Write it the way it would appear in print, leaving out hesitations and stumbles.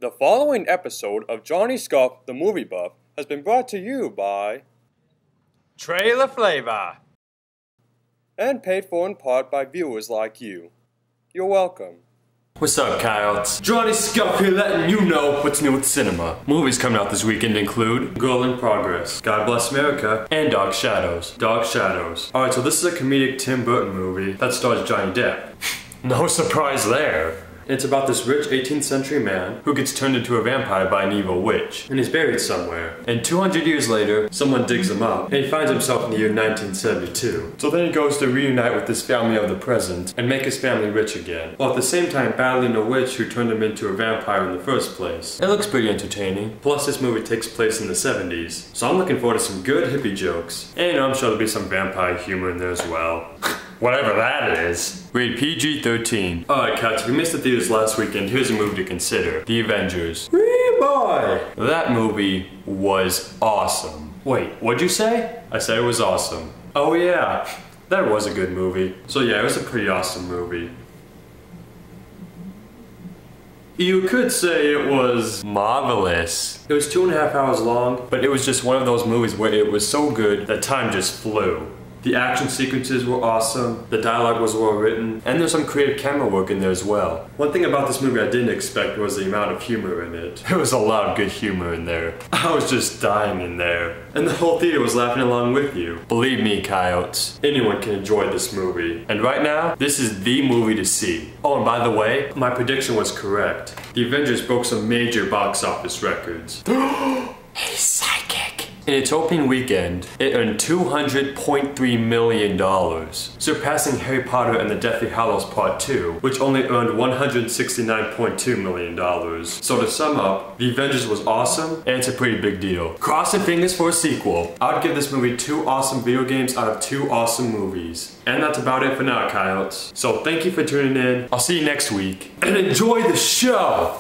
The following episode of Johnny Scuff, the Movie Buff, has been brought to you by Trailer Flavor and paid for in part by viewers like you. You're welcome. What's up, Coyotes? Johnny Scuff here letting you know what's new with cinema. Movies coming out this weekend include Girl in Progress, God Bless America, and Dark Shadows. Dark Shadows. Alright, so this is a comedic Tim Burton movie that stars Johnny Depp. No surprise there. It's about this rich 18th century man who gets turned into a vampire by an evil witch, and he's buried somewhere. And 200 years later, someone digs him up, and he finds himself in the year 1972. So then he goes to reunite with his family of the present, and make his family rich again, while at the same time battling a witch who turned him into a vampire in the first place. It looks pretty entertaining, plus this movie takes place in the 70s, so I'm looking forward to some good hippie jokes. And I'm sure there'll be some vampire humor in there as well. Whatever that is. Rated PG-13. Alright, cats, if you missed the theaters last weekend, here's a movie to consider. The Avengers. Boy! That movie was awesome. Wait, what'd you say? I said it was awesome. Oh yeah, that was a good movie. So yeah, it was a pretty awesome movie. You could say it was marvelous. It was 2.5 hours long, but it was just one of those movies where it was so good that time just flew. The action sequences were awesome, the dialogue was well written, and there's some creative camera work in there as well. One thing about this movie I didn't expect was the amount of humor in it. There was a lot of good humor in there. I was just dying in there. And the whole theater was laughing along with you. Believe me, Coyotes, anyone can enjoy this movie. And right now, this is the movie to see. Oh, and by the way, my prediction was correct. The Avengers broke some major box office records. He's psychic. In its opening weekend, it earned $200.3 million, surpassing Harry Potter and the Deathly Hallows Part 2, which only earned $169.2 million. So to sum up, The Avengers was awesome, and it's a pretty big deal. Crossing fingers for a sequel. I would give this movie 2 awesome video games out of 2 awesome movies. And that's about it for now, Coyotes. So thank you for tuning in. I'll see you next week, and enjoy the show!